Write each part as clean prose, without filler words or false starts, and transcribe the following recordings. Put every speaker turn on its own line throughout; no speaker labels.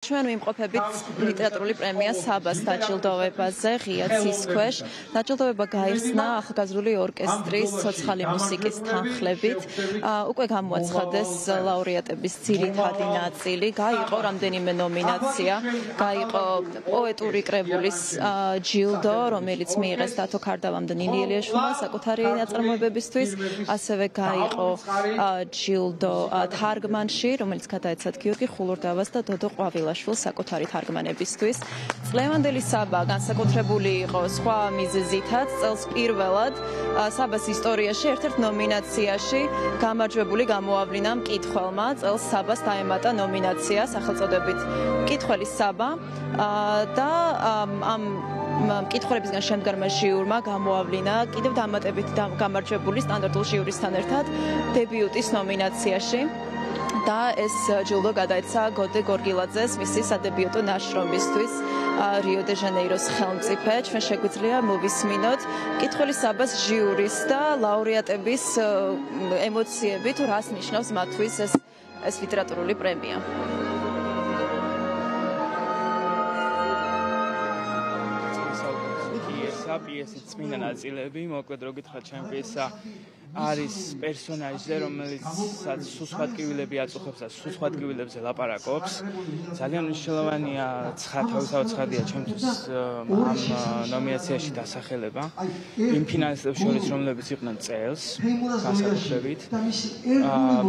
ჩვენ ვიმყოფებით ლიტერატურული პრემია საბას დაჯილდოვებაზე ღია ცის ქვეშ. დაჯილდოვება გაიხსნა ახალგაზრდული ორკესტრის ცოცხალი მუსიკის თანხლებით. უკვე გამოაცხადეს ლაურეატების ძირითადი ნაწილი. გაიყო რამდენიმე ნომინაცია. გაიყო პოეტური კრებულის ჯილდო, რომელიც მიიღეს დათო ქარდავამ და ნინი ელიაშვილმა საკუთარი ნაწარმოებებისთვის. ასევე გაიყო ჯილდო თარგმანში, რომელიც გადაეცათ გიორგი ხულურდავას და დოდო ყვავილაშვილს საკუთარი თარგმანებისთვის. წლევანდელი საბა განსაკუთრებული იყო სხვა მიზეზითაც. წელს პირველად საბას ისტორიაში ერთ-ერთ ნომინაციაში გამარჯვებული გამოავლინა მკითხველმა. წელს საბას დაემატა ნომინაცია სახელწოდებით მკითხველის საბა და ამ მკითხველებისგან შემდგარმა ჟიურმა გამოავლინა კიდევ დამატებით გამარჯვებული სტანდარტულ ჟიურისთან ერთად დებიუტის ნომინაციაში. და ეს ჯილდო გადაეცა გოდე გორგილაძეს მისი სადებიუტო ნაშრომისთვის რიო დე ჟანეიროს ხელმწიფე. ჩვენ შეგვიძლია მოვისმინოთ მკითხველის საბას ჟიურის და ლაურეატების ემოციები, თუ რას ნიშნავს მათთვის ეს ლიტერატურული პრემია.
პიესის წმინდა ნაწილები, მოკლედ რო გითხრათ, ჩემი პიესა არის პერსონაჟზე, რომელიცაც სუსხატკივილები აწუხებს და სუსხატკივილებზე ლაპარაკობს. ძალიან მნიშვნელოვანია თავისთავადია ჩემთვის ამ ნომინაციაში დასახელება იმ ფინანსებს შორის, რომლებიც იყვნენ წელს განსაკუთრებით.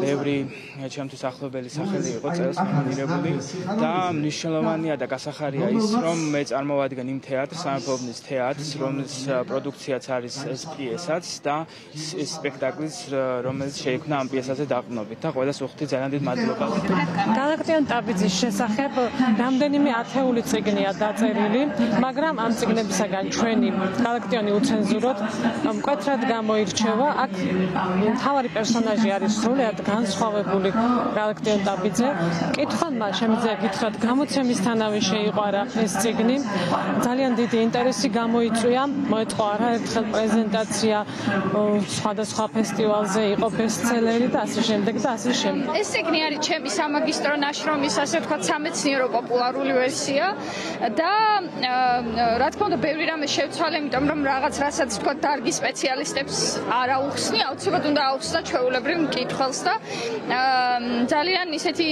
ბევრი ჩემთვის ახლობელი სახელი იყო წელს ნომინირებული და მნიშვნელოვანია და გასახარია ის, რომ მე წარმოვადგენ იმ თეატრს, სამეფოებნის თეატრს, რომლის პროდუქციაც არის ეს პიესაც და ეს სპექტაკლის, რომელიც შეიქმნა ამ პიესაზე დაყრდნობით და ყველას ვუხდი ძალიან დიდ მადლობას.
გალაქტიონ ტაბიძის შესახებ რამდენიმე ათეული წიგნია დაწერილი, მაგრამ ამ წიგნებისაგან ჩვენი გალაქტიონი უცენზუროდ მკვეთრად გამოირჩევა. აქ მთავარი პერსონაჟი არის სრულად განსხვავებული გალაქტიონ ტაბიძე. კითხავმა შემიძლია გითხრათ, გამოცემისთანავე შეიყვარა ეს წიგნი. ძალიან დიდი ინტერესი გამოიწვია, მოეწყო არაერთხელ პრეზენტაცია სხვადასხვა ფესტივალზე, იყო ბესტსელერი და ასე შემდეგ და ასე შემდეგ.
ეს წიგნი არის ჩემი სამაგისტრო ნაშრომის, ასე ვთქვათ, სამეცნიერო პოპულარული ვერსია და რა თქმა უნდა, ბევრი რამე შევცვალე, იმიტომ რომ რაღაც რასაც ვთქვათ, დარგის სპეციალისტებს არ აუხსნი, აუცილებლად უნდა აუხსნა ჩვეულებრივ მკითხველს და ძალიან ისეთი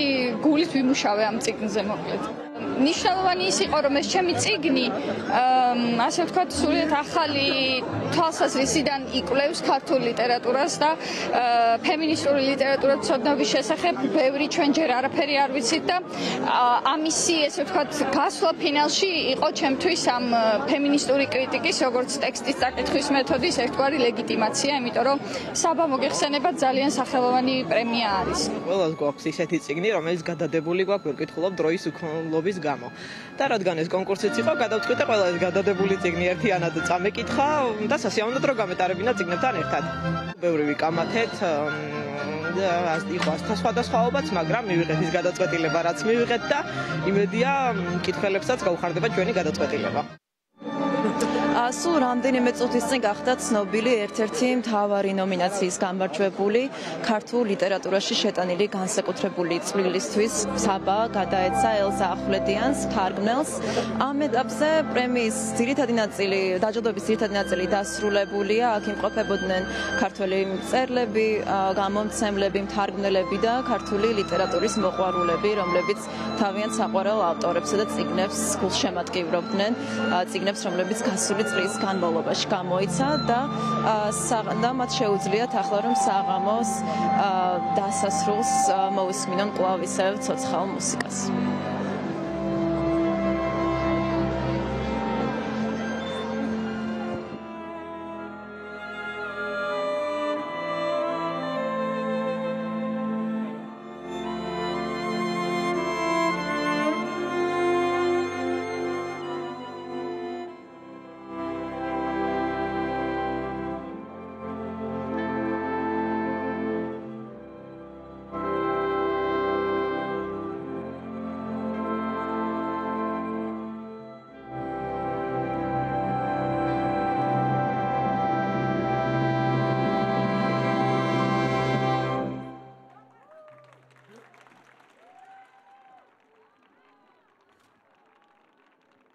გულით ვიმუშავე ამ წიგნზე, მოკლედ. ნიშნავანი ის იყო, რომ ეს ჩემი წიგნი, ასე ვთქვათ, სრულიად ახალი თვალსაზრისიდან იკვლევს ქართულ ლიტერატურას და ფემინისტური ლიტერატურის ცოდნობის შესახებ ბევრი ჩვენ ჯერ არაფერი არ ვიცით და ამისი, ესე ვთქვათ, გასვლა ფინალში იყო ჩემთვის ამ ფემინისტური კრიტიკის, როგორც ტექსტის წაკითხვის მეთოდის ერთგვარი ლეგიტიმაცია, იმიტომ რომ საბა მოგეხსენება ძალიან სახელოვანი პრემია არის.
ყველას გვაქვს ისეთი წიგნი, რომელიც გადადებული გვაქვს, ვერ ვკითხულობ დროის უქრონლობის გამო. და რადგან ეს კონკურსიც იყო, გადავწყვიტე ყველა ეს გადადებული წიგნი ერთიანად წამეკითხა და სასიამოვნოდ რომ გამეტარებინა წიგნებთან ერთად. ბევრი ვიკამათეთ, იყო სხვადასხვაობაც, მაგრამ მივიღეთ ის გადაწყვეტილება, რაც მივიღეთ და იმედია მკითხველებსაც გაუხარდება ჩვენი გადაწყვეტილება.
სულ რამდენიმე წუთის წინ გახდა ცნობილი ერთ-ერთი მთავარი ნომინაციის გამარჯვებული ქართულ ლიტერატურაში შეტანილი განსაკუთრებული წვლილისთვის საბა გადაეცა ელზა ახვლედიანს, თარგმნელს. ამ ეტაპზე პრემიის ძირითადი ნაწილი, დაჯილდოების ძირითადი ნაწილი დასრულებულია. აქ იმყოფებოდნენ ქართველი მწერლები, გამომცემლები, მთარგმნელები და ქართული ლიტერატურის მოყვარულები, რომლებიც თავიანთ საყვარელ ავტორებსა და წიგნებს გულშემატკივრობდნენ, წიგნებს, რომლებიც გასული წლის განმავლობაში გამოიცა და მათ შეუძლიათ ახლა რომ საღამოს დასასრულს მოусმინონ კვლავ ისევ ცოცხალ მუსიკას.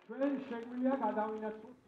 ჩვენ შეგვიძლია გადავინაცვლოთ